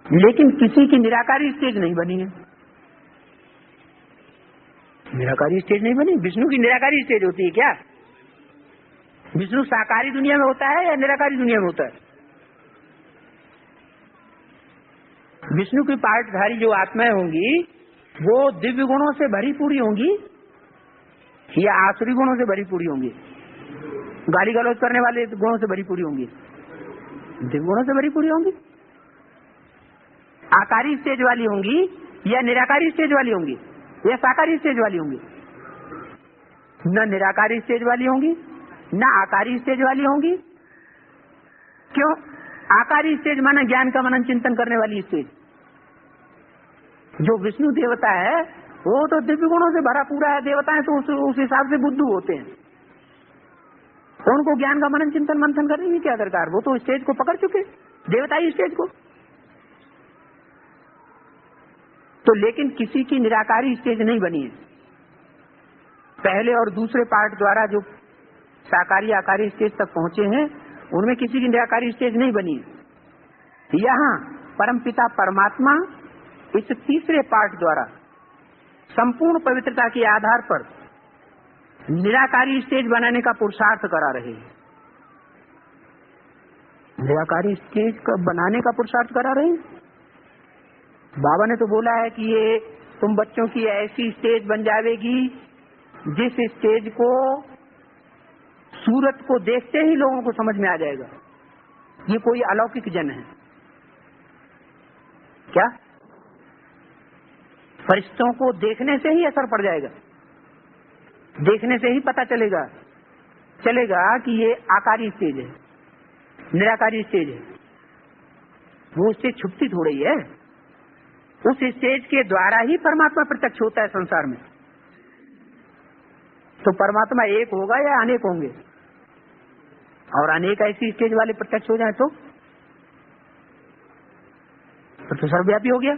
लेकिन किसी की निराकारी स्टेज नहीं बनी है। निराकारी स्टेज नहीं बनी। विष्णु की निराकारी स्टेज होती है क्या? विष्णु साकारी दुनिया में होता है या निराकारी दुनिया में होता है? विष्णु की पार्टधारी जो आत्माएं होंगी वो दिव्य गुणों से भरी पूरी होंगी या आसुरी गुणों से भरी पूरी होंगी? गाली गलौज करने वाले गुणों से भरी पूरी होंगी? दिव्य गुणों से भरी पूरी होंगी। आकारी स्टेज वाली होंगी या निराकारी स्टेज वाली होंगी या साकारी स्टेज वाली होंगी? न निराकारी स्टेज वाली होंगी न आकारी स्टेज वाली होंगी। क्यों? आकारी स्टेज माना ज्ञान का मनन चिंतन करने वाली स्टेज। जो विष्णु देवता है वो तो दिव्य गुणों से भरा पूरा है। देवताएं तो उस हिसाब से बुद्धू होते हैं, तो उनको ज्ञान का मनन चिंतन मंथन करने की क्या दरकार? वो तो स्टेज को पकड़ चुके, देवताई स्टेज को। तो लेकिन किसी की निराकारी स्टेज नहीं बनी है। पहले और दूसरे पार्ट द्वारा जो साकारी आकारी स्टेज तक पहुंचे हैं उनमें किसी की निराकारी स्टेज नहीं बनी है। यहाँ परमपिता परमात्मा इस तीसरे पार्ट द्वारा संपूर्ण पवित्रता के आधार पर निराकारी स्टेज बनाने का पुरुषार्थ करा रहे हैं। निराकारी स्टेज का बनाने का पुरुषार्थ करा रहे हैं। बाबा ने तो बोला है कि ये तुम बच्चों की ऐसी स्टेज बन जाएगी जिस स्टेज को सूरत को देखते ही लोगों को समझ में आ जाएगा ये कोई अलौकिक जन है। क्या? फरिश्तों को देखने से ही असर पड़ जाएगा, देखने से ही पता चलेगा कि ये आकारी स्टेज है, निराकारी स्टेज है। वो स्टेज छुपती थोड़ी है। उस स्टेज के द्वारा ही परमात्मा प्रत्यक्ष होता है संसार में। तो परमात्मा एक होगा या अनेक होंगे? और अनेक ऐसी स्टेज वाले प्रत्यक्ष हो जाए तो सर्वव्यापी हो गया।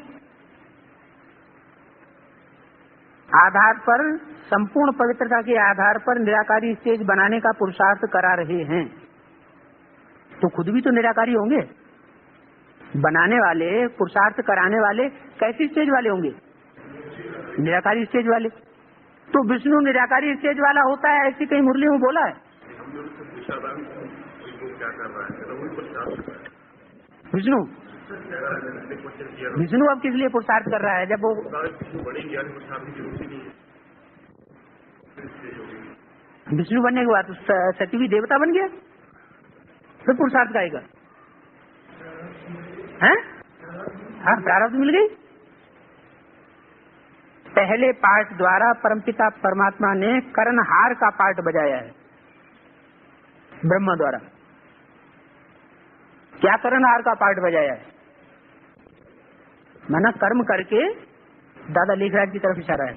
आधार पर संपूर्ण पवित्रता के आधार पर निराकारी स्टेज बनाने का पुरुषार्थ करा रहे हैं तो खुद भी तो निराकारी होंगे। बनाने वाले, पुरुषार्थ कराने वाले कैसी स्टेज वाले होंगे? निराकारी स्टेज वाले। तो विष्णु निराकारी स्टेज वाला होता है ऐसी कहीं मुरली में बोला है? विष्णु अब किस लिए पुरुषार्थ कर रहा है जब वो विष्णु बनने के बाद सती देवता बन गया फिर पुरुषार्थ गाएगा हैं? हाँ, प्रारब्ध मिल गई। पहले पार्ट द्वारा परमपिता परमात्मा ने कर्णहार का पार्ट बजाया है ब्रह्मा द्वारा। क्या कर्णहार का पार्ट बजाया है? माना कर्म करके दादा लेखराज की तरफ इशारा है।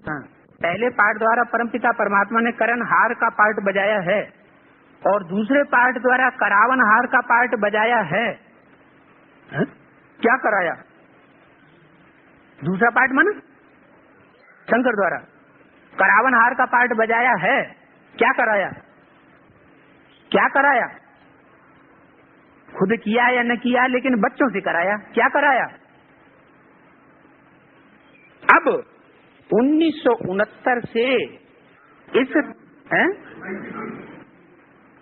हाँ, पहले पार्ट द्वारा परमपिता परमात्मा ने कर्णहार का पार्ट बजाया है और दूसरे पार्ट द्वारा करावनहार का पार्ट बजाया है। हा? क्या कराया? दूसरा पार्ट माना शंकर द्वारा करावनहार का पार्ट बजाया है। क्या कराया? क्या कराया? खुद किया या न किया लेकिन बच्चों से कराया। क्या कराया? अब 1969 से इस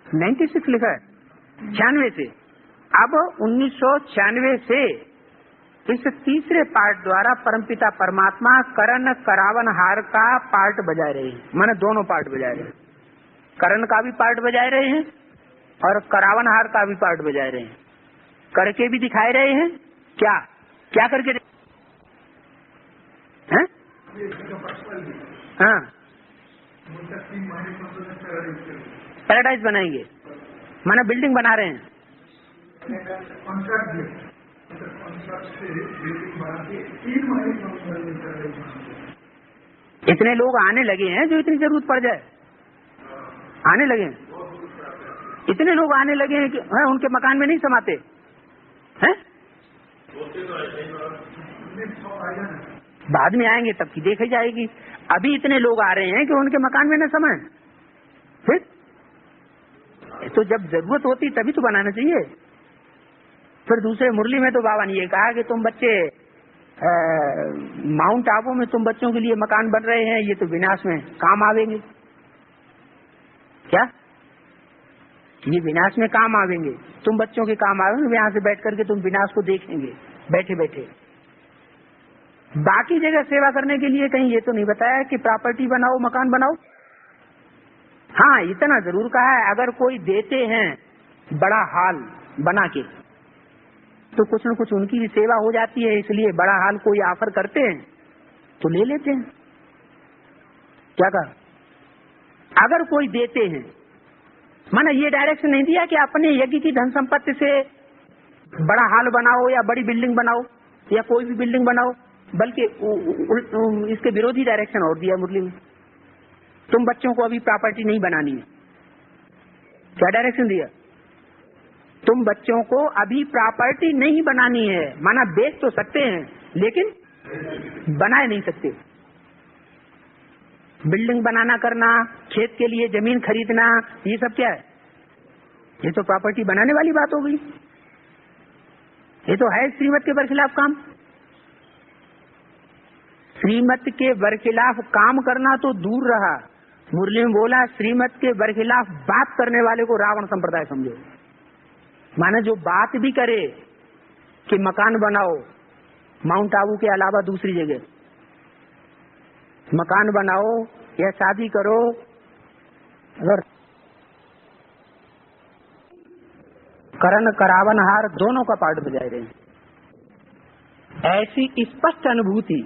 96 लिखा है 96 से अब 1996 से इस तीसरे पार्ट द्वारा परमपिता परमात्मा करण करावनहार का पार्ट बजा रहे हैं। माने दोनों पार्ट बजा रहे हैं। करण का भी पार्ट बजा रहे हैं और करावनहार का भी पार्ट बजा रहे हैं। करके भी दिखाए रहे हैं। क्या क्या करके? हैं? हाँ, पैराडाइज बनाएंगे माना बिल्डिंग बना रहे हैं। इतने लोग आने लगे हैं जो इतनी जरूरत पड़ जाए आने लगे हैं। इतने लोग आने लगे हैं कि उनके मकान में नहीं समाते हैं। बाद में आएंगे तब की देखी जाएगी। अभी इतने लोग आ रहे हैं कि उनके मकान में न समाए। फिर तो जब जरूरत होती तभी तो बनाना चाहिए। फिर दूसरे मुरली में तो बाबा ने ये कहा कि तुम बच्चे माउंट आबू में तुम बच्चों के लिए मकान बन रहे हैं, ये तो विनाश में काम आवेंगे। क्या? ये विनाश में काम आवेंगे, तुम बच्चों के काम आवेंगे, यहाँ से बैठ करके तुम विनाश को देखेंगे बैठे बैठे। बाकी जगह सेवा करने के लिए कहीं ये तो नहीं बताया कि प्रॉपर्टी बनाओ, मकान बनाओ। हाँ, इतना जरूर कहा है, अगर कोई देते हैं बड़ा हॉल बना के तो कुछ न कुछ उनकी भी सेवा हो जाती है, इसलिए बड़ा हॉल कोई ऑफर करते हैं तो ले लेते हैं। क्या कहा? अगर कोई देते हैं, माना ये डायरेक्शन नहीं दिया कि अपने यज्ञ की धन संपत्ति से बड़ा हॉल बनाओ या बड़ी बिल्डिंग बनाओ या कोई भी बिल्डिंग बनाओ, बल्कि इसके विरोधी डायरेक्शन और दिया मुरली में, तुम बच्चों को अभी प्रॉपर्टी नहीं बनानी है। क्या डायरेक्शन दिया? तुम बच्चों को अभी प्रॉपर्टी नहीं बनानी है, माना बेच तो सकते हैं लेकिन बनाए नहीं सकते। बिल्डिंग बनाना करना, खेत के लिए जमीन खरीदना, ये सब क्या है? ये तो प्रॉपर्टी बनाने वाली बात हो गई। ये तो है श्रीमत के बरखिलाफ काम। श्रीमत के बरखिलाफ काम करना तो दूर रहा, मुरली में बोला श्रीमत के बरखिलाफ बात करने वाले को रावण संप्रदाय समझो। माने जो बात भी करे कि मकान बनाओ माउंट आबू के अलावा दूसरी जगह, मकान बनाओ या शादी करो, अगर करण करावन हार दोनों का पार्ट बजाए रहे, ऐसी स्पष्ट अनुभूति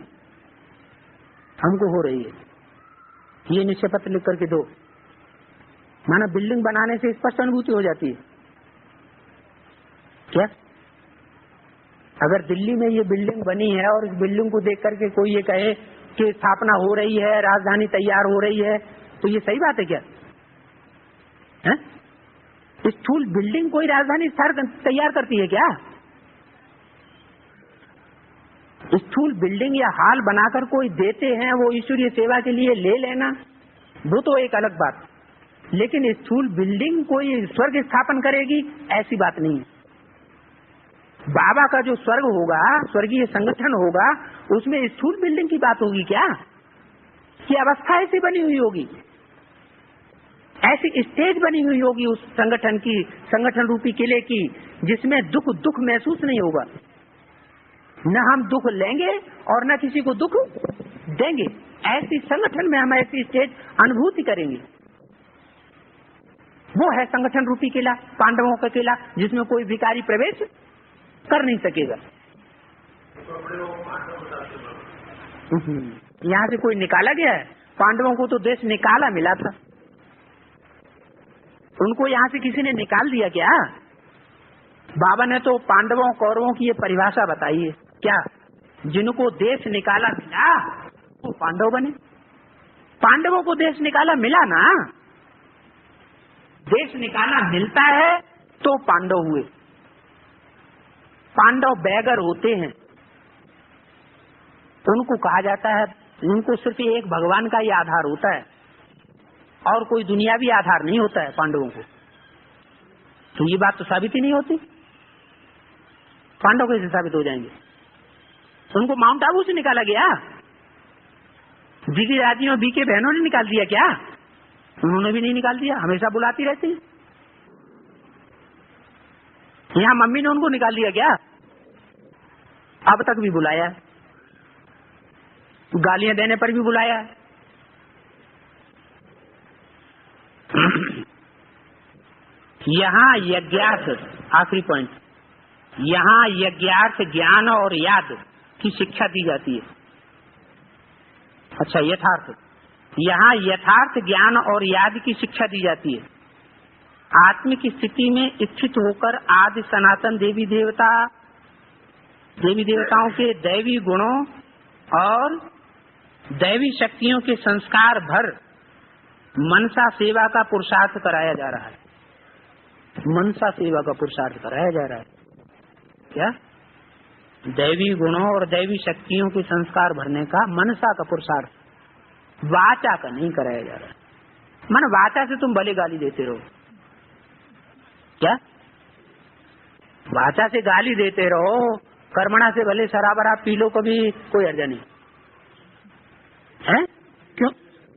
हमको हो रही है। ये निश्चय पत्र लिख करके दो, माना बिल्डिंग बनाने से स्पष्ट अनुभूति हो जाती है। क्या? अगर दिल्ली में ये बिल्डिंग बनी है और इस बिल्डिंग को देख करके कोई ये कहे कि स्थापना हो रही है, राजधानी तैयार हो रही है, तो ये सही बात है क्या? है? स्थूल बिल्डिंग कोई राजधानी तैयार करती है क्या? स्थूल बिल्डिंग या हाल बनाकर कोई देते हैं, वो ईश्वरीय सेवा के लिए ले लेना, वो तो एक अलग बात। लेकिन स्थूल बिल्डिंग कोई स्वर्ग स्थापन करेगी, ऐसी बात नहीं है। बाबा का जो स्वर्ग होगा, स्वर्गीय संगठन होगा, उसमें स्थूल बिल्डिंग की बात होगी क्या? कि अवस्था ऐसी बनी हुई होगी, ऐसी स्टेज बनी हुई होगी उस संगठन की, संगठन रूपी किले की, जिसमें दुख महसूस नहीं होगा। न हम दुख लेंगे और न किसी को दुख देंगे। ऐसी संगठन में हम ऐसी स्टेज अनुभूति करेंगे। वो है संगठन रूपी किला, पांडवों का किला, जिसमें कोई भिखारी प्रवेश कर नहीं सकेगा। यहाँ से कोई निकाला गया है? पांडवों को तो देश निकाला मिला था, उनको यहाँ से किसी ने निकाल दिया क्या? बाबा ने तो पांडवों कौरवों की ये परिभाषा बताई है। क्या? जिनको देश निकाला मिला वो पांडव बने। पांडवों को देश निकाला मिला ना, देश निकाला मिलता है तो पांडव हुए। पांडव बैगर होते हैं, उनको कहा जाता है, उनको सिर्फ एक भगवान का ही आधार होता है और कोई दुनियावी आधार नहीं होता है पांडवों को। तो ये बात तो साबित ही नहीं होती। पांडव कैसे साबित हो जाएंगे? उनको माउंट आबू से निकाला गया? दीदी दादियों बीके बहनों ने निकाल दिया क्या? उन्होंने भी नहीं निकाल दिया, हमेशा बुलाती रहती। यहाँ मम्मी ने उनको निकाल दिया क्या? अब तक भी बुलाया, गालियां देने पर भी बुलाया। यहाँ यज्ञार्थ, आखिरी पॉइंट, यहाँ यज्ञार्थ ज्ञान और याद की शिक्षा दी जाती है। अच्छा, यथार्थ, यहाँ यथार्थ ज्ञान और याद की शिक्षा दी जाती है। आत्म की स्थिति में स्थित होकर आदि सनातन देवी देवताओं के दैवी गुणों और दैवी शक्तियों के संस्कार भर मनसा सेवा का पुरुषार्थ कराया जा रहा है। मनसा सेवा का पुरुषार्थ कराया जा रहा है। क्या? दैवी गुणों और दैवी शक्तियों के संस्कार भरने का मनसा का पुरुषार्थ, वाचा का नहीं कराया जा रहा है। मन वाचा से तुम भले गाली देते रहो। क्या? वाचा से गाली देते रहो, कर्मणा से भले शराबरा पी लो, कभी कोई हर्जा नहीं है। क्यों?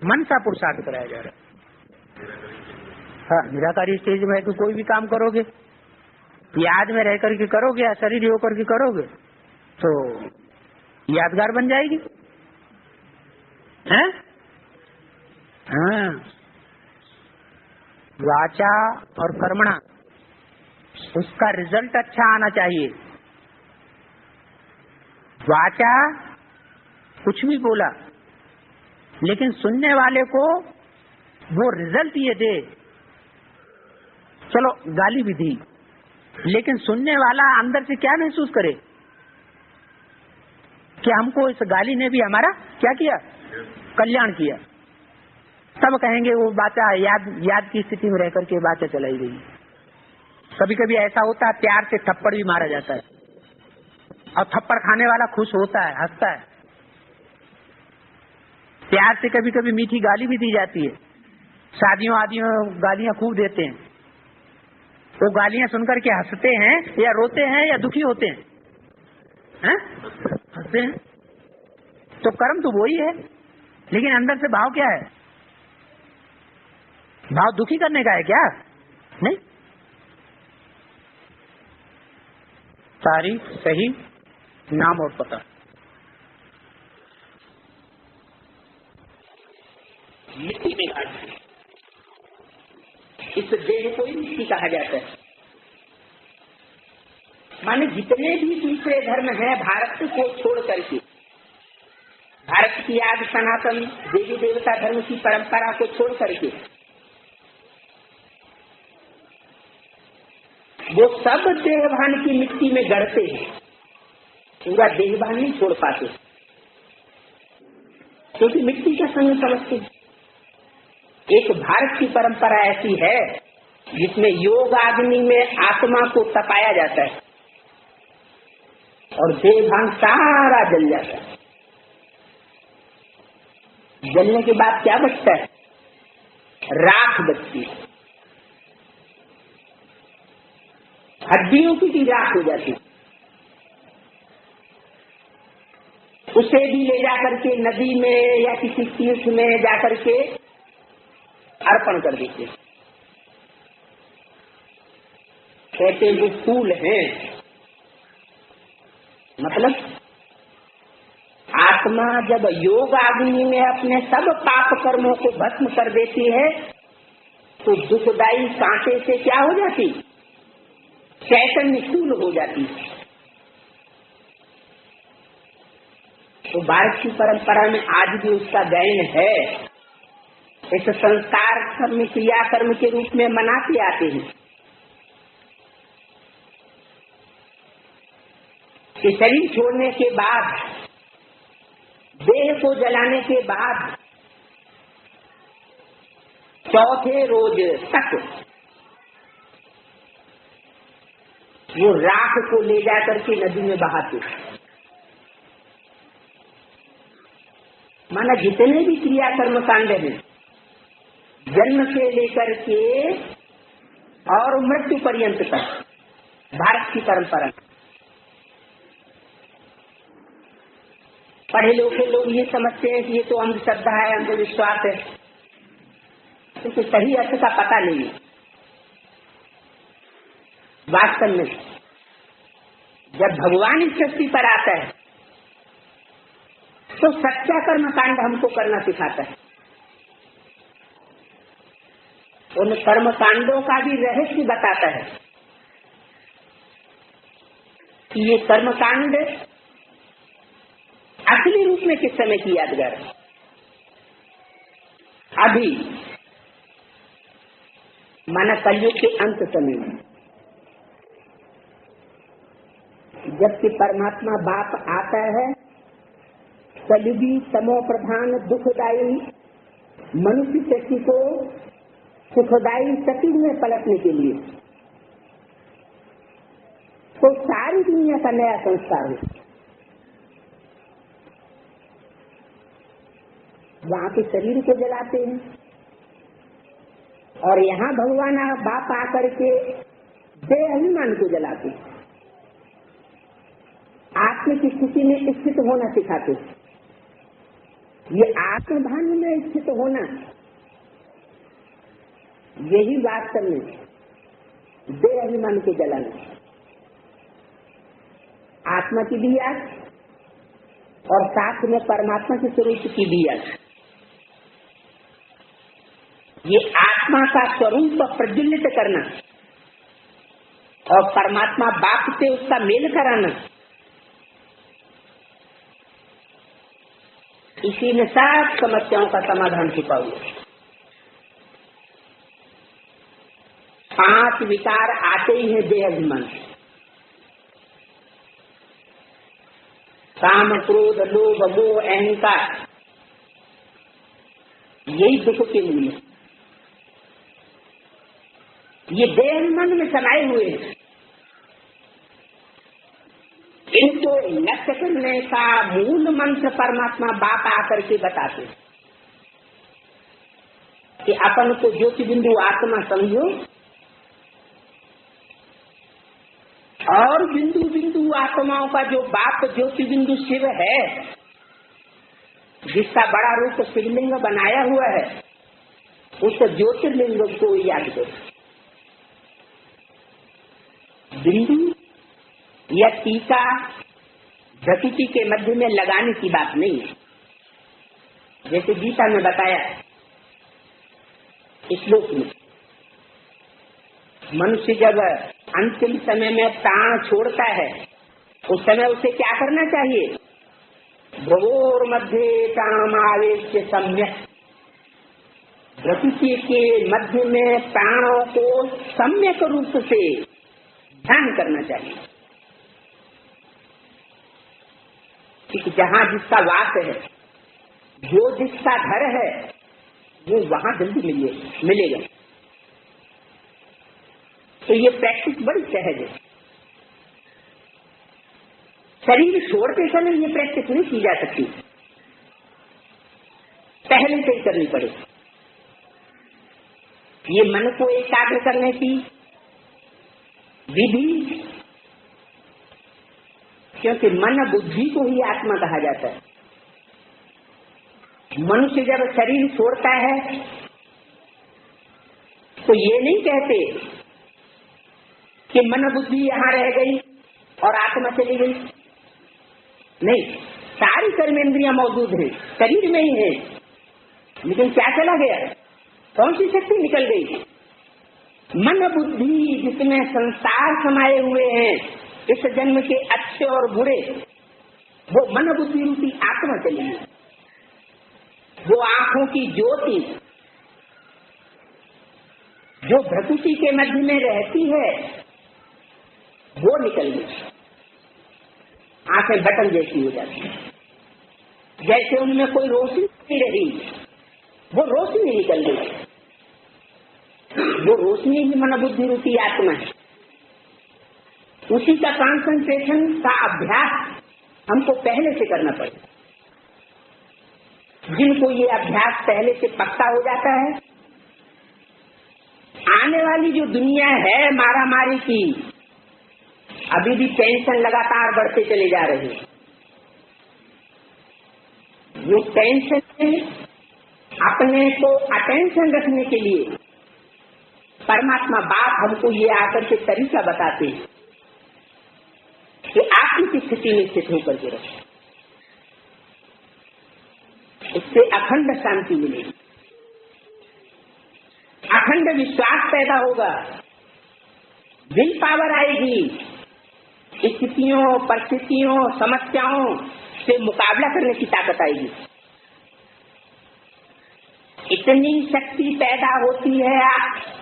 मन सा पुरुषार्थ कराया जा रहा है। हाँ, निराकारी स्टेज में तो कोई भी काम करोगे, याद में रह करके करोगे या शरीर होकर के करोगे तो यादगार बन जाएगी, हैं? हाँ, वाचा और कर्मणा, उसका रिजल्ट अच्छा आना चाहिए। वाचा कुछ भी बोला, लेकिन सुनने वाले को वो रिजल्ट ये दे, चलो गाली भी दी, लेकिन सुनने वाला अंदर से क्या महसूस करे कि हमको इस गाली ने भी हमारा क्या किया, कल्याण किया। तब कहेंगे वो बातें याद की स्थिति में रह करके बातें चलाई गई। कभी कभी ऐसा होता है, प्यार से थप्पड़ भी मारा जाता है और थप्पड़ खाने वाला खुश होता है, हंसता है। प्यार से कभी कभी मीठी गाली भी दी जाती है, शादियों आदियों गालियां खूब देते हैं। वो गालियां सुनकर के हंसते हैं या रोते हैं या दुखी होते हैं? हंसते हैं। तो कर्म तो वही है, लेकिन अंदर से भाव क्या है? भाव दुखी करने का है क्या? नहीं। तारीख, सही, नाम और पता। मिट्टी में गाड़, इस देह को ही मिट्टी कहा जाता है। माने जितने भी दूसरे धर्म हैं भारत को छोड़ करके, भारत की आज सनातन देवी देवता धर्म की परंपरा को छोड़ करके, वो सब देहभान की मिट्टी में गढ़ते हैं, पूरा देहभान नहीं छोड़ पाते, क्योंकि मिट्टी का संग समझते हैं। एक भारत की परंपरा ऐसी है जिसमें योग अग्नि में आत्मा को तपाया जाता है और देहभान सारा जल जाता है। जलने के बाद क्या बचता है? राख बचती है, हड्डियों की भी राख हो जाती है। उसे भी ले जाकर के नदी में या किसी तीर्थ में जाकर के अर्पण कर देते। कहते वो फूल हैं, मतलब आत्मा जब योग अग्नि में अपने सब पाप कर्मों को भस्म कर देती है तो दुखदायी कांटे से क्या हो जाती? चैतन्य शूल हो जाती। तो भारत की परंपरा में आज भी उसका गायन है। इस संस्कार कर्म, क्रिया कर्म के रूप में मनाते आते हैं कि शरीर छोड़ने के बाद, देह को जलाने के बाद चौथे रोज तक वो राख को ले जाकर के नदी में बहाते। माना जितने भी क्रिया कर्म कांड हैं, जन्म से लेकर के और मृत्यु पर्यंत तक भारत की परंपरा। पढ़े लिखे लोग ये समझते हैं कि ये तो अंधश्रद्धा है, अंधविश्वास है, क्योंकि सही अर्थ का पता नहीं है। वास्तव में जब भगवान इस सृष्टि पर आता है तो सच्चा कर्म कांड हमको करना सिखाता है। उन कर्म कांडों का भी रहस्य बताता है कि ये कर्म कांड असली रूप में किस समय की यादगार है। अभी माना कलयुग के अंत समय में, जबकि परमात्मा बाप आता है कलयुगी तमो प्रधान दुखदायी मनुष्य शक्ति को सुखदायी सती में पलटने के लिए, तो सारी दुनिया का नया संस्कार है। वहाँ के शरीर को जलाते हैं और यहाँ भगवान बाप आकर के देह अभिमान को जलाते हैं। आत्म की स्थिति में स्थित होना सिखाते। ये आत्मभान में स्थित होना, यही वास्तव में देह अभिमान को जलाना। आत्मा की भी याद और साथ में परमात्मा के स्वरूप की भी याद। ये आत्मा का स्वरूप प्रज्वलित करना और परमात्मा बाप से उसका मेल कराना, इसी में सब समस्याओं का समाधान छिपा हुआ है। 5 विकार आते ही हैं देह अभिमान, काम, क्रोध, लोभ, मोह, अहंकार, यही दुख के मूल है। ये देह अभिमान में समाये हुए हैं। इनको नष्ट करने का मूल मंत्र परमात्मा बाप आकर के बताते हैं कि अपन को ज्योति बिंदु आत्मा समझो और बिंदु बिंदु आत्माओं का जो बाप ज्योति बिंदु शिव है, जिसका बड़ा रूप शिवलिंग बनाया हुआ है, उस ज्योतिर्लिंग को याद करो। बिंदु या टीका प्रकृति के मध्य में लगाने की बात नहीं है। जैसे गीता में बताया श्लोक में, मनुष्य जब अंतिम समय में प्राण छोड़ता है, उस समय उसे क्या करना चाहिए? भ्रुवोर मध्य प्राणमावेश सम्यक, प्रकृति के मध्य में प्राणों को सम्यक रूप से ध्यान करना चाहिए। कि जहाँ जिसका वास है, जो जिसका घर है, वो वहाँ जल्दी मिलेगा। तो ये प्रैक्टिस बड़ी सहज है। शरीर छोड़ते समय ये प्रैक्टिस नहीं की जा सकती, पहले से ही करनी पड़े। ये मन को एकाग्र करने की विधि, क्योंकि मन बुद्धि को ही आत्मा कहा जाता है। मनुष्य जब शरीर छोड़ता है तो ये नहीं कहते कि मन बुद्धि यहाँ रह गई और आत्मा चली गई। नहीं, सारी कर्मेंद्रियां मौजूद हैं, शरीर में ही है, लेकिन क्या चला गया? कौन सी शक्ति निकल गई? मन बुद्धि जिसमें संसार समाये हुए हैं, इस जन्म के अच्छे और बुरे, वो मन बुद्धि रूपी आत्मा चली गई। वो आंखों की ज्योति जो प्रकृति के मध्य में रहती है, वो निकल गई। आंखें बटन जैसी हो जाती है, जैसे उनमें कोई रोशनी नहीं रही, वो रोशनी निकल गई। वो रोशनी ही मन बुद्धि रूपी आत्मा है। उसी का कंसंट्रेशन का अभ्यास हमको पहले से करना पड़ेगा। जिनको ये अभ्यास पहले से पक्का हो जाता है, आने वाली जो दुनिया है मारा मारी की, अभी भी टेंशन लगातार बढ़ते चले जा रहे हैं। ये टेंशन अपने को अटेंशन रखने के लिए परमात्मा बाप हमको ये आकर के तरीका बताते हैं कि आत्म की स्थिति में स्थित होकर के रखें। इससे अखंड शांति मिलेगी, अखंड विश्वास पैदा होगा, विल पावर आएगी, स्थितियों, परिस्थितियों, समस्याओं से मुकाबला करने की ताकत आएगी। इतनी शक्ति पैदा होती है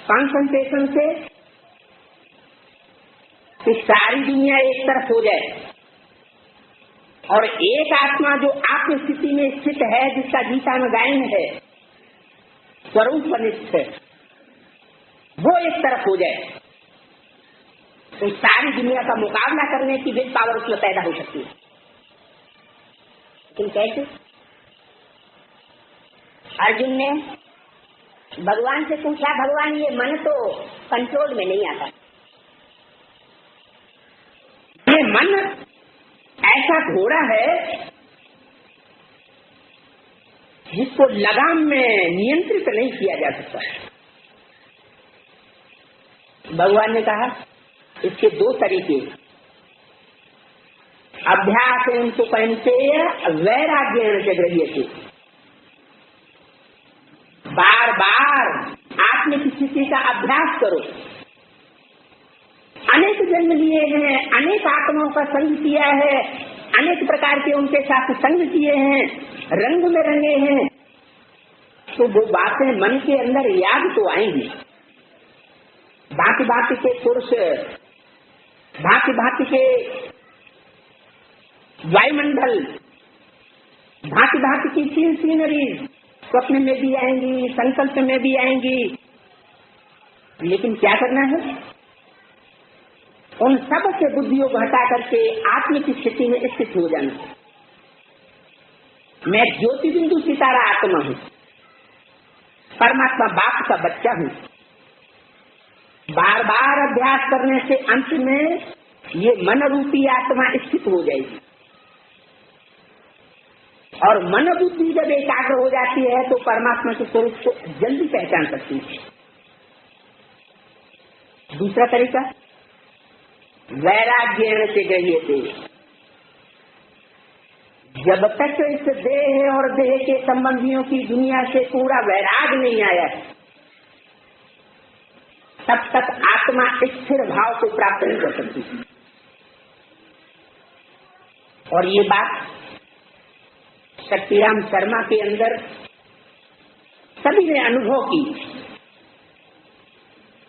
कंसंट्रेशन से कि सारी दुनिया एक तरफ हो जाए और एक आत्मा जो आत्म स्थिति में स्थित है, जिसका गीता में गायन है, स्वरूप निष्ठ है, वो एक तरफ हो जाए तो सारी दुनिया का मुकाबला करने की विल पावर उसमें पैदा हो सकती है। लेकिन कैसे? अर्जुन ने भगवान से पूछा, भगवान ये मन तो कंट्रोल में नहीं आता, ये मन ऐसा घोड़ा है जिसको लगाम में नियंत्रित नहीं किया जा सकता। भगवान ने कहा इसके दो तरीके, अभ्यास तो पहनते वैराग्य से गृह्यते, बार बार आत्मिक स्थिति का अभ्यास करो। अनेक जन्म लिए हैं, अनेक आत्माओं का संग किया है, अनेक प्रकार के उनके साथ संग किए हैं, रंग में रंगे हैं, तो वो बातें मन के अंदर याद तो आएंगी। भांति भांति के पुरुष, भांति भांति के वायुमंडल, भांति भांति की सीनरी स्वप्न में भी आएंगी, संकल्प में भी आएंगी, लेकिन क्या करना है? उन सब से बुद्धियों को हटा करके आत्मिक स्थिति में स्थित हो जाना। मैं ज्योति बिंदु सितारा आत्मा हूँ, परमात्मा बाप का बच्चा हूँ। बार बार अभ्यास करने से अंत में ये मन रूपी आत्मा स्थित हो जाएगी, और मन बुद्धि जब एकाग्र हो जाती है तो परमात्मा के स्वरूप को जल्दी पहचान सकती है। दूसरा तरीका, वैराग्य से गृह्यते, जब तक इस देह और देह के संबंधियों की दुनिया से पूरा वैराग नहीं आया तब तक आत्मा स्थिर भाव को प्राप्त नहीं कर सकती। और ये बात शक्तिराम शर्मा के अंदर सभी ने अनुभव की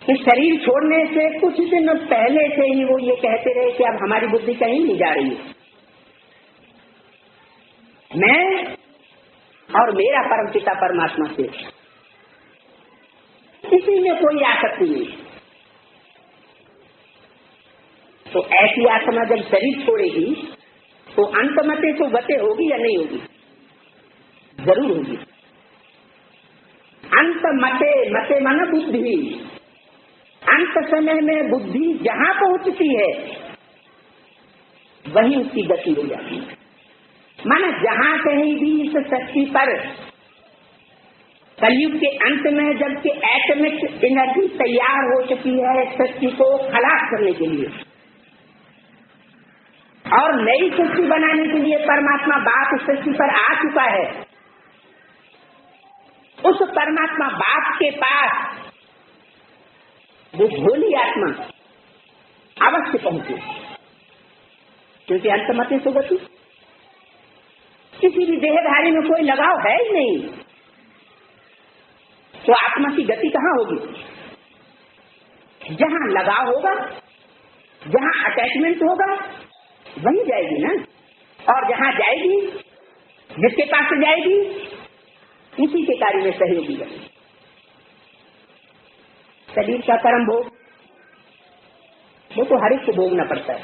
कि शरीर छोड़ने से कुछ दिन पहले से ही वो ये कहते रहे कि अब हमारी बुद्धि कहीं नहीं जा रही है, मैं और मेरा परमपिता परमात्मा से किसी में कोई आसक्ति नहीं। तो ऐसी आत्मा जब शरीर छोड़ेगी तो अंतमते तो गते होगी या नहीं होगी? जरूर होगी। अंत मते, मते मन बुद्धि, अंत समय में बुद्धि जहां पहुंचती है वहीं उसकी गति हो जाती है। माना जहां कहीं भी इस शक्ति पर कलयुग के अंत में जबकि एटॉमिक एनर्जी तैयार हो चुकी है शक्ति को खलास करने के लिए और नई सृष्टि बनाने के लिए परमात्मा बाप सृष्टि पर आ चुका है, उस परमात्मा बाप के पास वो भोली आत्मा अवश्य पहुंचे, क्योंकि अंतमते तो गति, किसी भी देहधारी में कोई लगाव है ही नहीं, तो आत्मा की गति कहाँ होगी? जहाँ लगाव होगा, जहाँ अटैचमेंट होगा वहीं जाएगी ना। और जहाँ जाएगी, जिसके पास से जाएगी उसी के कार्य में सहयोगी बने। शरीर का कर्म भोग वो तो हर एक को भोगना पड़ता है,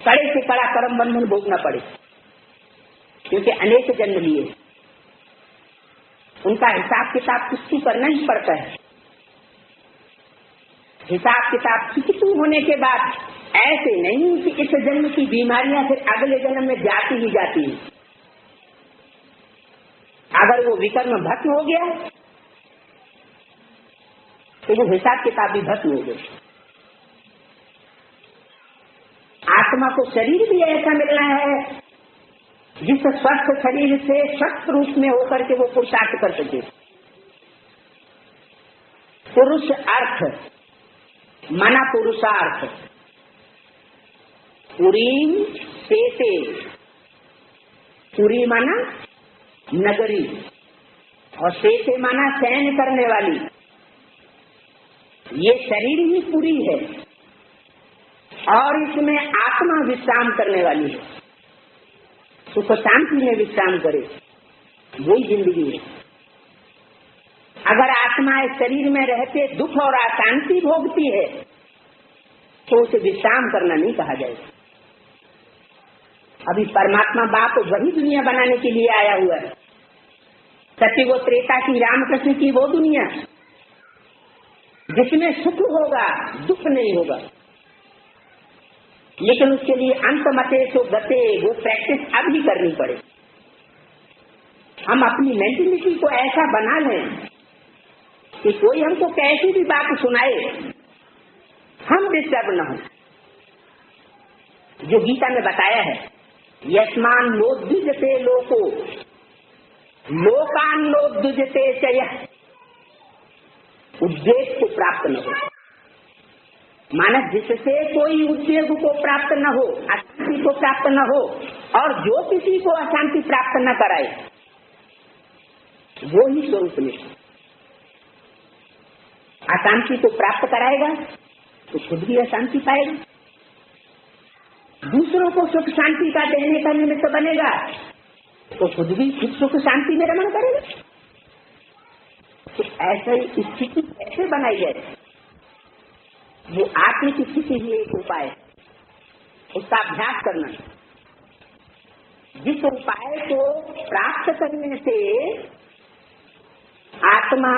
कड़े से कड़ा कर्म बंधन भोगना पड़े, क्योंकि अनेक जन्म लिए उनका हिसाब किताब किसको करना ही पड़ता है। हिसाब किताब कितु होने के बाद ऐसे नहीं कि इस जन्म की बीमारियां फिर अगले जन्म में जाती ही जाती है। अगर वो विकर्म भस्म हो गया तो वो हिसाब किताब भी भस्म हो गया। आत्मा को शरीर भी ऐसा मिलना है जिस स्वस्थ शरीर से स्वस्थ रूप में होकर के वो पुरुषार्थ कर सके। पुरुष अर्थ माना पुरुषार्थ, पुरीम सेते, पुरी माना नगरी और सेते माना शयन करने वाली। ये शरीर ही पुरी है और इसमें आत्मा विश्राम करने वाली है। सुख शांति में विश्राम करे, वही जिंदगी है। अगर आत्मा इस शरीर में रहते दुख और अशांति भोगती है तो उसे विश्राम करना नहीं कहा जाएगा। अभी परमात्मा बाप वही दुनिया बनाने के लिए आया हुआ है। सत्य व त्रेता की, रामकृष्ण की वो दुनिया जिसमें सुख होगा, दुख नहीं होगा। लेकिन उसके लिए अंतमते सो गते, वो प्रैक्टिस अब ही करनी पड़े। हम अपनी मेंटेलिटी को ऐसा बना लें कि कोई हमको कैसी भी बात सुनाए हम डिस्टर्ब न हो। जो गीता में बताया है, यस्मान लोद्विजते लोको लोकान लोद्विजते चय, उद्वेग को प्राप्त न हो। मानस जिससे कोई उद्वेग को प्राप्त न हो, अशांति को प्राप्त न हो, और जो किसी को अशांति प्राप्त न कराए, वो ही स्वरूप निष्ठ। अशांति को प्राप्त कराएगा तो खुद भी अशांति पाएगा, दूसरों को सुख शांति का देने का निमित्त बनेगा तो खुद भी सुख शांति में रमण करेगा। तो ऐसी स्थिति कैसे बनाई जाए, वो आत्मिक स्थिति ही एक उपाय है, उसका अभ्यास करना। जिस उपाय को प्राप्त करने से आत्मा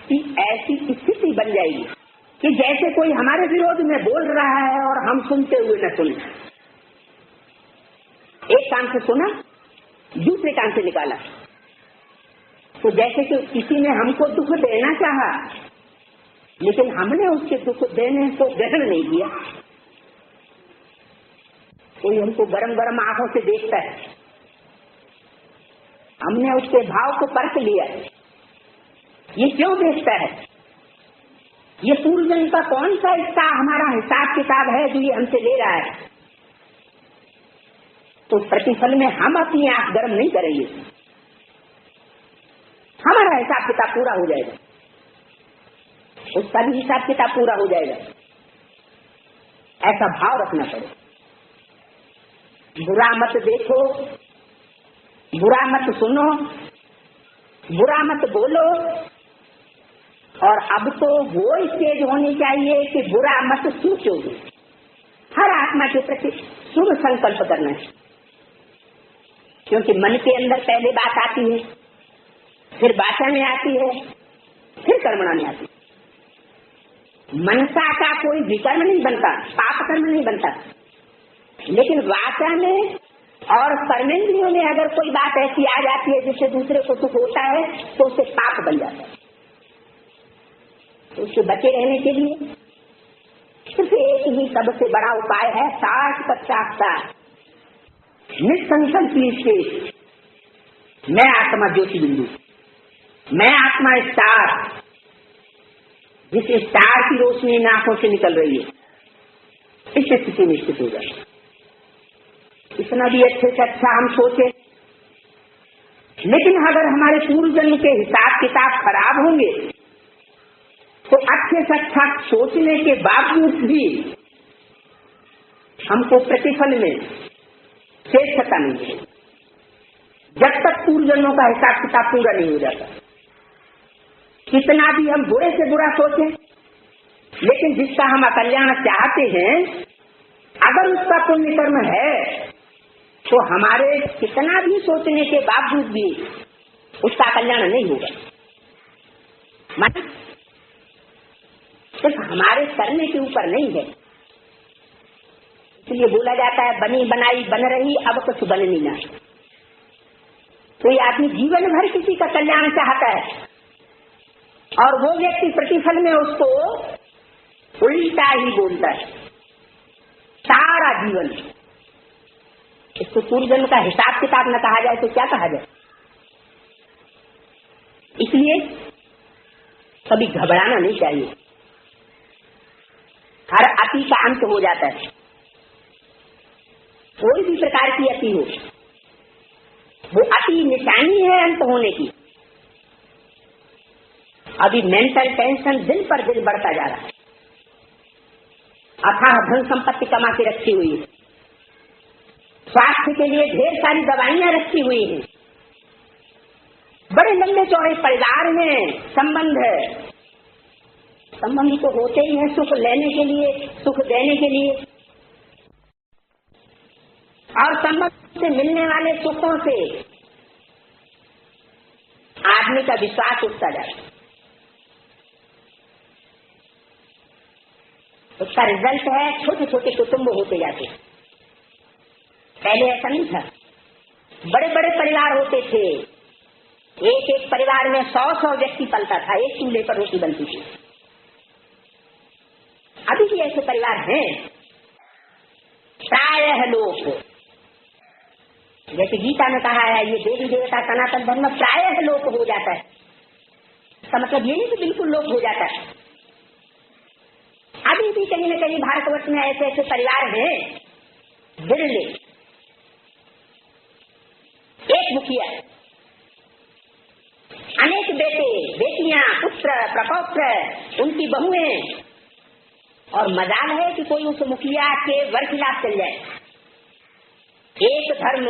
की ऐसी स्थिति बन जाएगी कि जैसे कोई हमारे विरोध में बोल रहा है और हम सुनते हुए न सुने। एक कान से सुना, दूसरे कान से निकाला, तो जैसे कि किसी ने हमको दुख देना चाहा, लेकिन हमने उसके दुख देने को ग्रहण नहीं किया। कोई हमको गरम गरम आंखों से देखता है, हमने उसके भाव को परख लिया। ये क्यों देखता है? ये पूर्वजन्म का कौन सा इसका हमारा हिसाब किताब है जो ये हमसे ले रहा है? तो प्रतिफल में हम अपनी आंख गर्म नहीं करेंगे, हमारा हिसाब किताब पूरा हो जाएगा, उसका भी हिसाब किताब पूरा हो जाएगा। ऐसा भाव रखना पड़े। बुरा मत देखो, बुरा मत सुनो, बुरा मत बोलो, और अब तो वो स्टेज होनी चाहिए कि बुरा मत सोचो। हर आत्मा के प्रति शुभ संकल्प करना है, क्योंकि मन के अंदर पहले बात आती है, फिर वाचा में आती है, फिर कर्मणा में आती है। मनसा का कोई विकर्म नहीं बनता, पाप कर्म नहीं बनता, लेकिन वाचा में और कर्मेंद्रियों में अगर कोई बात ऐसी आ जाती है जिससे दूसरे को दुख होता है तो उससे पाप बन जाता है। तो उससे बचे रहने के लिए सिर्फ एक ही सबसे बड़ा उपाय है, साठ पचास निसंकल्प निश्चय। मैं आत्मा ज्योति बिंदु, मैं आत्मा स्टार, जिस स्टार की रोशनी इन आंखों से निकल रही है, इस स्थिति में स्थित हो जाए। इतना भी अच्छे से अच्छा हम सोचे, लेकिन अगर हमारे पूर्व जन्म के हिसाब किताब खराब होंगे तो अच्छे से अच्छा सोचने के बावजूद भी हमको प्रतिफल में श्रेष्ठता नहीं मिलेगी, जब तक पूर्व जन्मों का हिसाब किताब पूरा नहीं हो जाता। कितना भी हम बुरे से बुरा सोचें, लेकिन जिसका हम कल्याण चाहते हैं, अगर उसका पुण्य कर्म है तो हमारे कितना भी सोचने के बावजूद भी उसका कल्याण नहीं होगा। मतलब सिर्फ हमारे करने के ऊपर नहीं है। इसलिए बोला जाता है, बनी बनाई बन रही, अब कुछ बन नहीं ना। कोई आदमी जीवन भर किसी का कल्याण चाहता है और वो व्यक्ति प्रतिफल में उसको उल्टा ही बोलता है सारा जीवन। इसको पूर्व जन्म का हिसाब किताब न कहा जाए तो क्या कहा जाए? इसलिए कभी घबराना नहीं चाहिए। हर अति का अंत हो जाता है, कोई भी प्रकार की अति हो, वो अति निशानी है अंत होने की। अभी मेंटल टेंशन दिन पर दिन बढ़ता जा रहा है, अथाह धन संपत्ति कमा के रखी हुई है, स्वास्थ्य के लिए ढेर सारी दवाइयां रखी हुई हैं, बड़े लंबे चौड़े परिवार में संबंध है, संबंध तो होते ही हैं सुख लेने के लिए, सुख देने के लिए, और संबंध से मिलने वाले सुखों से आदमी का विश्वास उठता जाता है। उसका रिजल्ट है छोटे छोटे कुटुंब होते जाते। पहले ऐसा नहीं था, बड़े बड़े परिवार होते थे, एक एक परिवार में 100-100 व्यक्ति पलता था, एक चूल्हे पर रोटी बनती थी। अभी भी ऐसे परिवार हैं प्रायः लोग, जैसे गीता में कहा है ये देवी देवता सनातन धर्म प्रायः लोप हो जाता है। इसका मतलब ये नहीं कि बिल्कुल लोप हो जाता है। अभी भी कहीं न कहीं भारतवर्ष में ऐसे ऐसे परिवार हैं, बिरले, एक मुखिया, अनेक बेटे बेटियां, पुत्र प्रपौत्र, उनकी बहुएं, और मजाल है कि कोई उस मुखिया के वर्खिलाफ चल जाए। एक धर्म,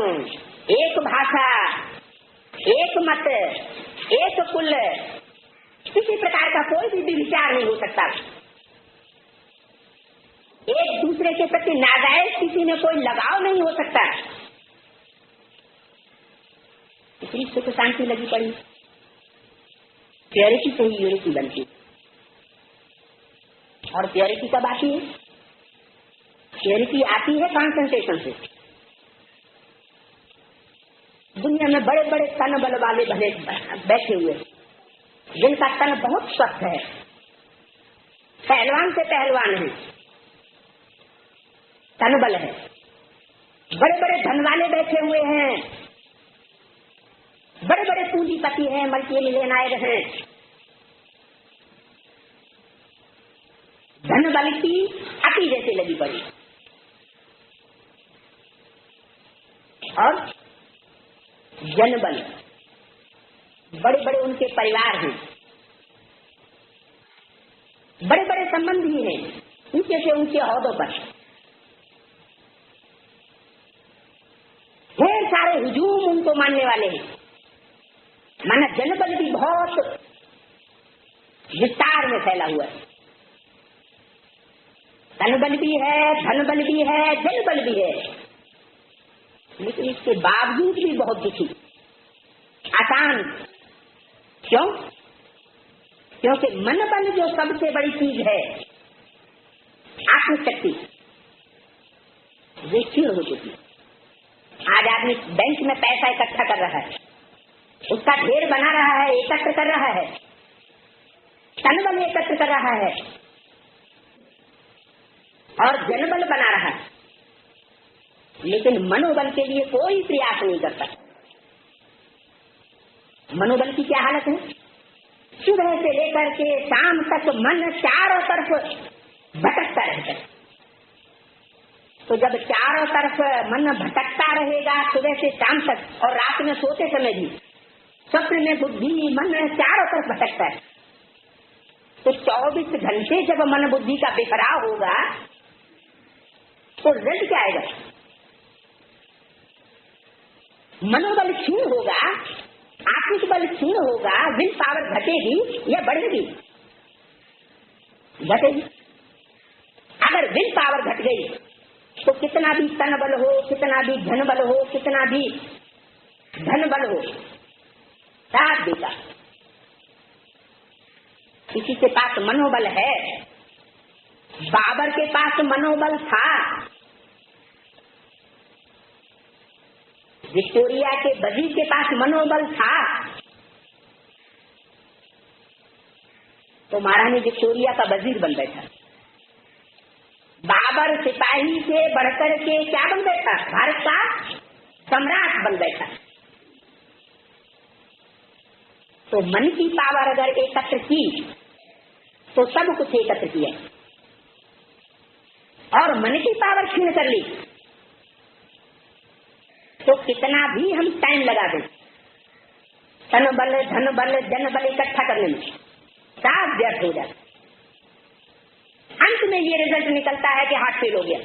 एक भाषा, एक मत, एक कुल, किसी प्रकार का कोई भी विचार नहीं हो सकता। एक दूसरे के प्रति नाजायज किसी में कोई लगाव नहीं हो सकता। इतनी सुख शांति लगी पड़ी, प्योरिटी से ही यूनिटी बनती। और प्योरिटी कब आती है? प्योरिटी आती है कॉन्सेंट्रेशन से। दुनिया में बड़े बड़े तन बल वाले भले बैठे हुए, जिनका तन बहुत स्वस्थ है, पहलवान से पहलवान है, तन बल है, बड़े बड़े धन वाले बैठे हुए हैं, बड़े बड़े पूंजीपति हैं, मल्टी मिलियनायर हैं, धन बल की अति जैसे लगी पड़ी। और जनबल, बड़े बड़े उनके परिवार हैं, बड़े बड़े संबंधी हैं, ऊंचे से ऊंचे ओहदों पर, ढेर सारे हुजूम उनको मानने वाले हैं। माना जनबल भी बहुत विस्तार में फैला हुआ है, तन बल भी है, धन बल भी है, जन बल भी है, लेकिन इसके बावजूद भी बहुत दुखी, आसान। क्यों? क्योंकि मन बल जो सबसे बड़ी चीज है, आत्मशक्ति, वे क्षीण हो चुकी। आज आदमी बैंक में पैसा इकट्ठा कर रहा है, उसका ढेर बना रहा है, एकत्र कर रहा है, तन बल एकत्र कर रहा है और जनबल बना रहा है, लेकिन मनोबल के लिए कोई प्रयास नहीं करता। मनोबल की क्या हालत है? सुबह से लेकर के शाम तक मन चारों तरफ भटकता रहता है। तो जब चारों तरफ मन भटकता रहेगा सुबह से शाम तक, और रात में सोते समय भी स्वप्न में बुद्धि मन चारों तरफ भटकता है, तो 24 घंटे जब मन बुद्धि का बिखराव होगा तो रिजल्ट क्या आएगा? मनोबल क्षीण होगा, आत्मिक बल क्षीण होगा, विल पावर घटेगी या बढ़ेगी? घटेगी। अगर विल पावर घट गई तो कितना भी तन बल हो, कितना भी धन बल हो, कितना भी धन बल हो, साथ देगा। किसी के पास मनोबल है, बाबर के पास मनोबल था, विक्टोरिया के वजीर के पास मनोबल था, तो महारानी विक्टोरिया का वजीर बन बैठा। बाबर सिपाही से बढ़कर के क्या बन बैठा? भारत का सम्राट बन बैठा। तो मन की पावर अगर एकत्र की तो सब कुछ एकत्र किया, और मन की पावर क्षीण कर ली तो कितना भी हम टाइम लगा दें, तन बल, धन बल, जन बल इकट्ठा करने में, सब व्यर्थ हो जाता। अंत में ये रिजल्ट निकलता है कि हार्ट फेल हो गया।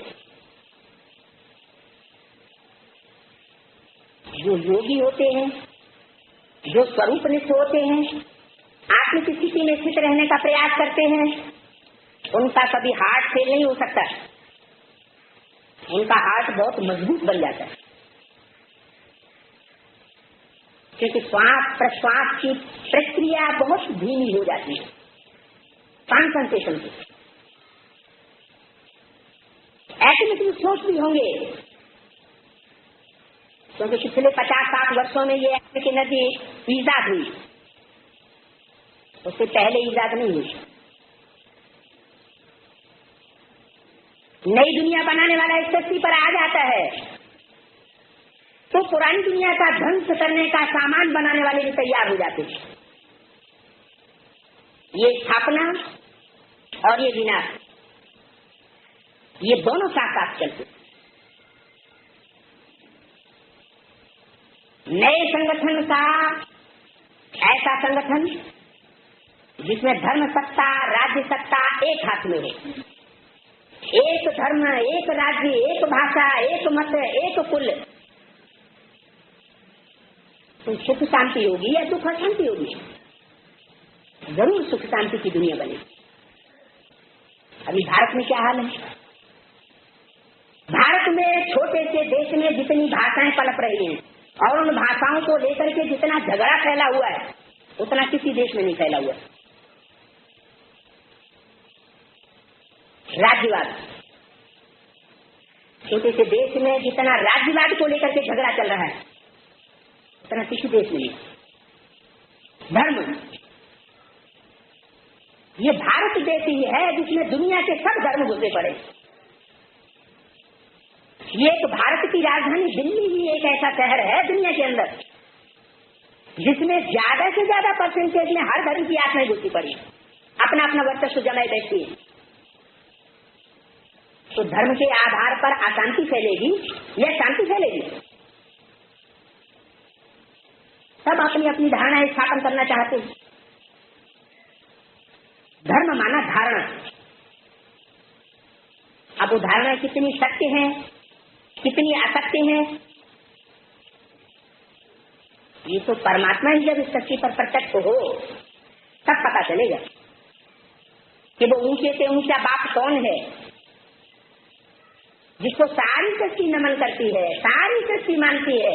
जो योगी होते हैं, जो स्वरूपनिष्ठ होते हैं, आत्मिक स्थिति में स्थित रहने का प्रयास करते हैं, उनका कभी हार्ट फेल नहीं हो सकता। उनका हार्ट बहुत मजबूत बन जाता है, क्योंकि श्वास प्रश्वास की प्रक्रिया बहुत धीमी हो जाती है, कॉन्सेंट्रेशन से। में कुछ सोच भी होंगे, क्योंकि पिछले 50-60 वर्षों में ये एनर्जी ईजाद हुई, उससे पहले ईजाद नहीं हुई। नई दुनिया बनाने वाला इस धरती पर आ जाता है तो पुरानी दुनिया का ध्वंस करने का सामान बनाने वाले भी तैयार हो जाते हैं। ये स्थापना और ये विनाश, ये दोनों साथ साथ चलते। नए संगठन का ऐसा संगठन जिसमें धर्म सत्ता, राज्य सत्ता एक हाथ में है, एक धर्म, एक राज्य, एक भाषा, एक मत, एक कुल, तो सुख शांति होगी या दुख शांति होगी? जरूर सुख शांति की दुनिया बनेगी। अभी भारत में क्या हाल है? भारत में छोटे से देश में जितनी भाषाएं पलप रही हैं और उन भाषाओं को लेकर के जितना झगड़ा फैला हुआ है उतना किसी देश में नहीं फैला हुआ है। राज्यवाद, छोटे से देश में जितना राज्यवाद को लेकर के झगड़ा चल रहा है उतना किसी देश में नहीं। धर्म, ये भारत देश ही है जिसमें दुनिया के सब धर्म घुसे पड़े। ये एक भारत की राजधानी दिल्ली ही एक ऐसा शहर है दुनिया के अंदर जिसमें ज्यादा से ज्यादा परसेंटेज में हर धर्म की आत्माएं घुसी पड़ी, अपना अपना वर्चस्व जमाए बैठती है। तो धर्म के आधार पर अशांति फैलेगी या शांति फैलेगी? सब अपनी अपनी धारणाएं स्थापन करना चाहते हैं। धर्म माना धारणा। अब वो धारणाएं कितनी सत्य हैं, कितनी असत्य हैं, ये तो परमात्मा ही जब इस सत्य पर प्रत्यक्ष हो तब पता चलेगा कि वो ऊंचे से ऊंचा बाप कौन है जिसको सारी सृष्टि नमन करती है, सारी सृष्टि मानती है।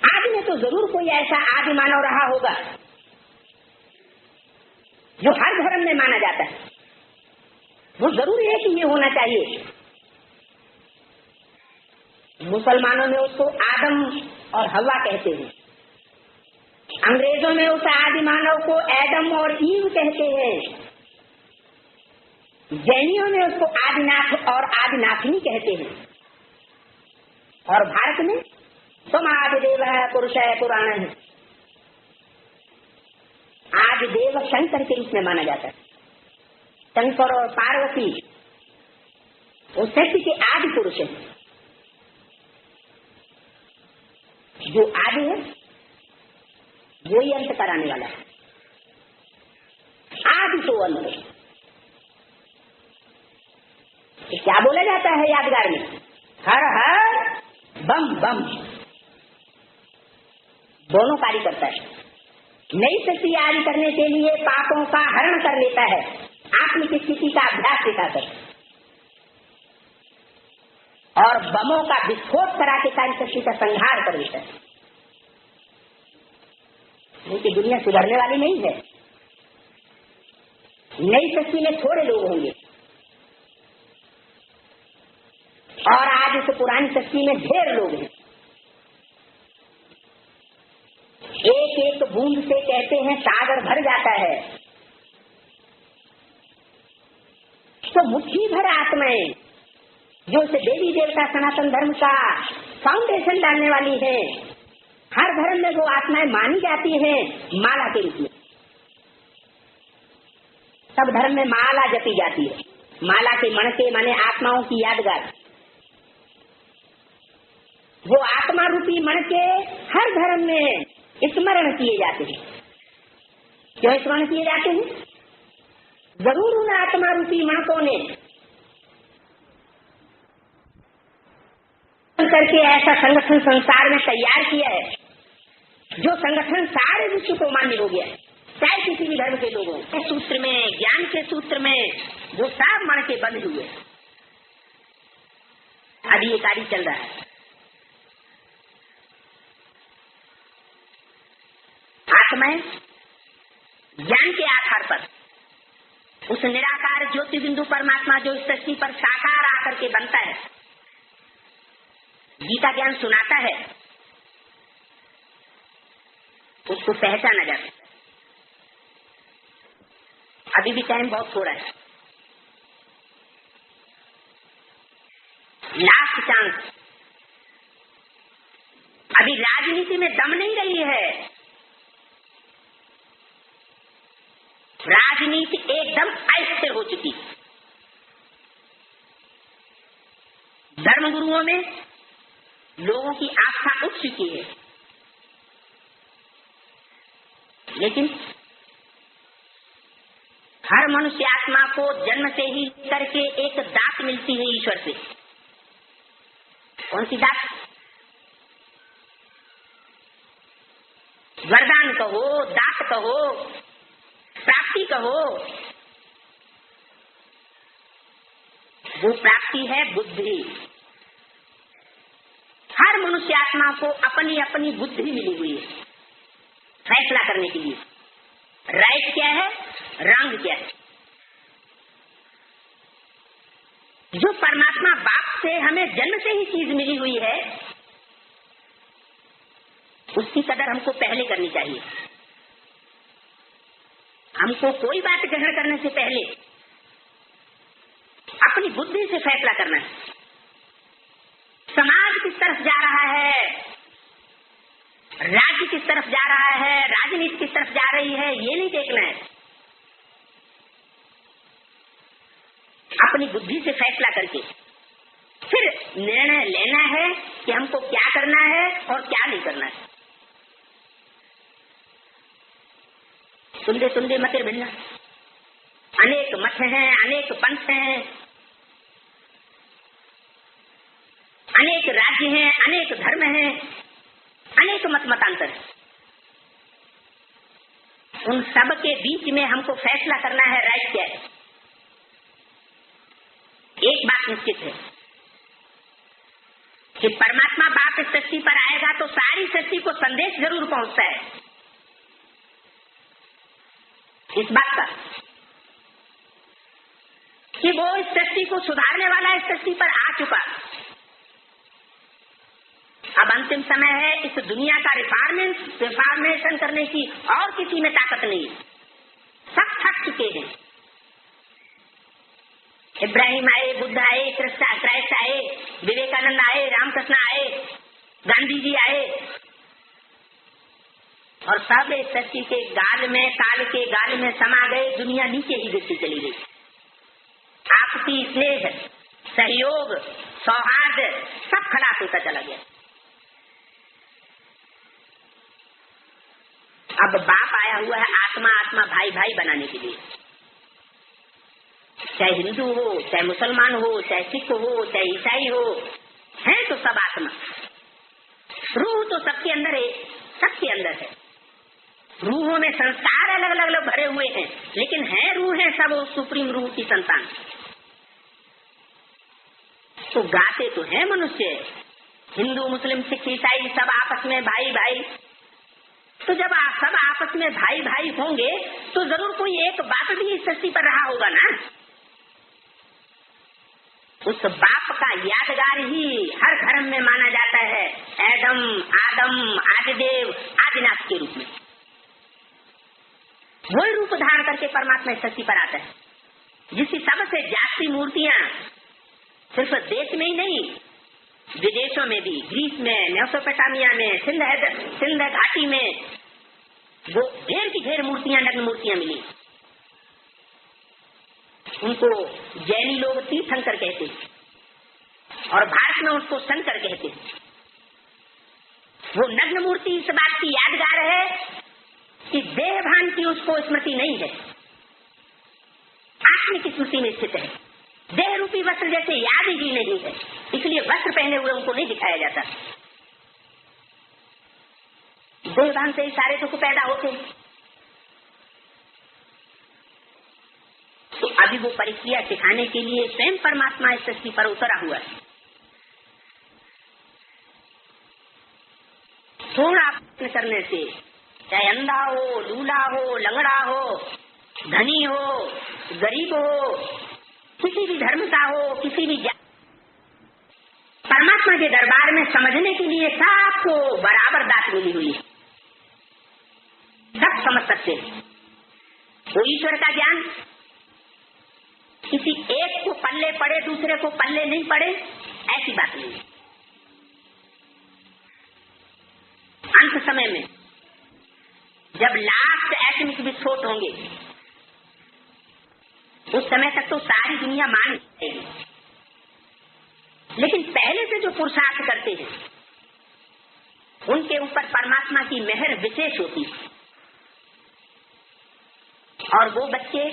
आदि में तो जरूर कोई ऐसा आदि मानव रहा होगा जो हर धर्म में माना जाता है। वो जरूरी है कि ये होना चाहिए। मुसलमानों में उसको आदम और हवा कहते हैं, अंग्रेजों में उस आदि मानव को एडम और ईव कहते हैं, जैनियों में उसको आदिनाथ और आदिनाथनी कहते हैं, और भारत में तुम आदिदेव है, पुरुष है, पुराण है। आदिदेव शंकर के रूप में माना जाता है। शंकर और पार्वती वो सृष्टि के आदि पुरुष है। जो आदि है वो ही अंत कराने वाला है। आदि तो अंत है। तो क्या बोला जाता है यादगार में? हर हर बम बम, दोनों कार्य करता है। नई शक्ति आदि करने के लिए पापों का हरण कर लेता है, आत्मिक स्थिति का अभ्यास सिखाकर, और बमों का विस्फोट करा के सारी शक्ति का संहार कर देता है। क्योंकि दुनिया सुधरने वाली नहीं है। नई शक्ति में थोड़े लोग होंगे और आज इस पुरानी शक्ति में ढेर लोग हैं। एक एक बूंद से कहते हैं सागर भर जाता है। तो मुट्ठी भर आत्माएं जो उस देवी देवता सनातन धर्म का फाउंडेशन डालने वाली है, हर धर्म में वो आत्माएं मानी जाती हैं माला के रूप में। सब धर्म में माला जपी जाती है। माला के मणके माने आत्माओं की यादगार। वो आत्मा रूपी मणके हर धर्म में स्मरण किए जाते हैं। क्यों स्मरण किए जाते हैं? जरूर उन आत्मा रूपी मणकों ने करके ऐसा संगठन संसार में तैयार किया है जो संगठन सारे विश्व को मान्य हो गया है, चाहे किसी भी धर्म के लोगों के सूत्र में, ज्ञान के सूत्र में वो सब मणके बंद हुए। अभी ये कार्य चल रहा है। आत्माएं ज्ञान के आधार पर उस निराकार ज्योति बिंदु परमात्मा जो इस सृष्टि पर साकार आकर के बनता है, गीता ज्ञान सुनाता है, उसको पहचाना जाता है। अभी भी टाइम बहुत थोड़ा है, लास्ट चांस। अभी राजनीति में दम नहीं रही है, राजनीति एकदम अस्थिर हो चुकी। धर्मगुरुओं में लोगों की आस्था उठ चुकी है, लेकिन हर मनुष्य आत्मा को जन्म से ही करके एक दात मिलती है ईश्वर से। कौन सी दात? वरदान कहो, दात कहो, प्राप्ति कहो, वो प्राप्ति है बुद्धि। हर मनुष्य आत्मा को अपनी अपनी बुद्धि मिली हुई है फैसला करने के लिए, राइट क्या है, रंग क्या है। जो परमात्मा बाप से हमें जन्म से ही चीज मिली हुई है, उसकी कदर हमको पहले करनी चाहिए। हमको कोई बात ग्रहण करने से पहले अपनी बुद्धि से फैसला करना है। समाज किस तरफ जा रहा है, राज्य किस तरफ जा रहा है, राजनीति किस तरफ जा रही है, ये नहीं देखना है। अपनी बुद्धि से फैसला करके फिर निर्णय लेना है कि हमको क्या करना है और क्या नहीं करना है। सुंदे सुंदे मते भिन्न, अनेक मत हैं, अनेक पंथ हैं, अनेक राज्य हैं, अनेक धर्म हैं, अनेक मत मतांतर हैं। उन सब के बीच में हमको फैसला करना है राइट क्या है। एक बात निश्चित है कि परमात्मा बाप इस सृष्टि पर आएगा तो सारी सृष्टि को संदेश जरूर पहुंचता है इस बात का कि वो इस सृष्टि को सुधारने वाला इस सृष्टि पर आ चुका। अब अंतिम समय है इस दुनिया का रिफॉर्मेशन करने की, और किसी में ताकत नहीं, सब थक चुके हैं। इब्राहिम आए, बुद्ध आए, क्राइस्ट आए, विवेकानंद आए, रामकृष्ण आए, गांधी जी आए, और सब इस सृष्टि के गाल में, काल के गाल में समा गए। दुनिया नीचे ही गिरती चली गई। आपसी स्नेह, सहयोग, सौहार्द सब खलास होता चला गया। अब बाप आया हुआ है आत्मा आत्मा भाई भाई बनाने के लिए। चाहे हिंदू हो, चाहे मुसलमान हो, चाहे सिख हो, चाहे ईसाई हो, है तो सब आत्मा। रूह तो सबके अंदर है, सबके अंदर है। रूहों में संस्कार अलग अलग भरे हुए हैं, लेकिन है रूह है सब सुप्रीम रूह की संतान। तो गाते तो है मनुष्य, हिंदू मुस्लिम सिख ईसाई सब आपस में भाई भाई। तो जब आप सब आपस में भाई भाई होंगे तो जरूर कोई एक बाप भी इस सृष्टि पर रहा होगा ना। उस बाप का यादगार ही हर धर्म में माना जाता है, आदम, आदिदेव, आदिनाथ के रूप में। वही रूप धारण करके परमात्मा इस सृष्टि पर आता है, जिसकी सबसे जास्ती मूर्तियां सिर्फ देश में ही नहीं, विदेशों में भी, ग्रीस में, मेसोपोटामिया में, सिंध घाटी में, वो ढेर की ढेर मूर्तियां, नग्न मूर्तियां मिली। उनको जैनी लोग तीर्थंकर कहते हैं और भारत में उसको शंकर कहते हैं। वो नग्न मूर्ति इस बात की यादगार है कि देहभान की उसको स्मृति नहीं है, आत्मिक स्मृति में स्थित है। देह रूपी वस्त्र जैसे याद ही नहीं है, इसलिए वस्त्र पहने हुए उनको नहीं दिखाया जाता। देहभान से ही सारे दुख पैदा होते हैं। तो अभी वो परिक्रिया सिखाने के लिए स्वयं परमात्मा इस सृष्टि पर उतरा हुआ है। थोड़ा प्रयत्न करने से, चाहे अंधा हो, लूला हो, लंगड़ा हो, धनी हो, गरीब हो, किसी भी धर्म का हो, किसी भी परमात्मा के दरबार में समझने के लिए सबको बराबर दात मिली हुई है, सब समझ सकते हैं। वो ईश्वर का ज्ञान किसी एक को पल्ले पड़े, दूसरे को पल्ले नहीं पड़े, ऐसी बात नहीं है। अंत समय में जब लास्ट एटमिक विस्फोट होंगे, उस समय तक तो सारी दुनिया मान जाएगी, लेकिन पहले से जो पुरुषार्थ करते हैं उनके ऊपर परमात्मा की मेहर विशेष होती है। और वो बच्चे,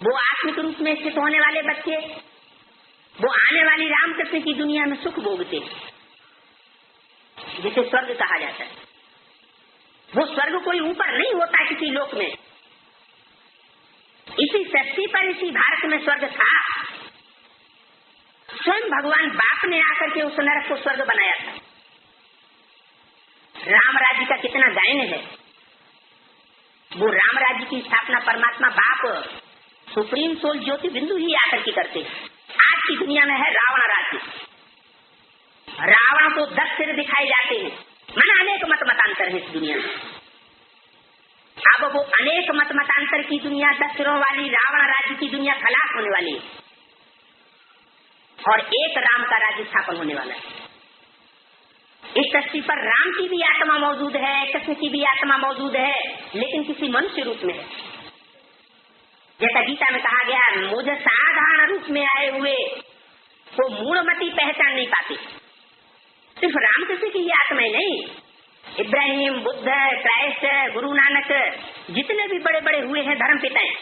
वो आत्मिक रूप में स्थित होने वाले बच्चे, वो आने वाली रामकृष्ण की दुनिया में सुख भोगते, जिसे स्वर्ग कहा जाता है। वो स्वर्ग कोई ऊपर नहीं होता किसी लोक में, इसी सृष्टि पर, इसी भारत में स्वर्ग था। स्वयं भगवान बाप ने आकर के उस नरक को स्वर्ग बनाया था। राम राज्य का कितना गायन है। वो राम राज्य की स्थापना परमात्मा बाप सुप्रीम सोल ज्योति बिंदु ही आकर के करते। आज की दुनिया में है रावण राज्य। रावण को 10 सिर दिखाए जाते हैं, मन अनेक मत मतांतर है इस दुनिया में। अब वो अनेक मत मतांतर की दुनिया, 10 सिरों वाली रावण राज्य की दुनिया खलास होने वाली है और एक राम का राज्य स्थापन होने वाला है। इस सृष्टि पर राम की भी आत्मा मौजूद है, कृष्ण की भी आत्मा मौजूद है, लेकिन किसी मनुष्य रूप में है। जैसा गीता में कहा गया, मुझे साधारण रूप में आए हुए वो मूढ़मती पहचान नहीं पाते। सिर्फ रामकृष्ण की ही आत्माएं नहीं, इब्राहिम, बुद्ध, क्राइस्ट, गुरु नानक, जितने भी बड़े बड़े हुए हैं धर्म पिताएं,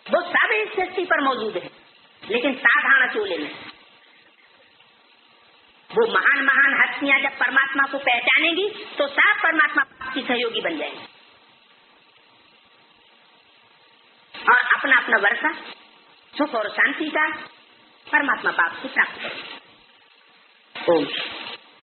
वो सब इस सृष्टि पर मौजूद है, लेकिन साधारण चोले में। वो महान महान हस्तियां जब परमात्मा को पहचानेंगी तो सब परमात्मा की सहयोगी बन जाएंगे और अपना अपना वर्षा सुख और शांति का परमात्मा पाप से प्राप्त करेंगे। ओम।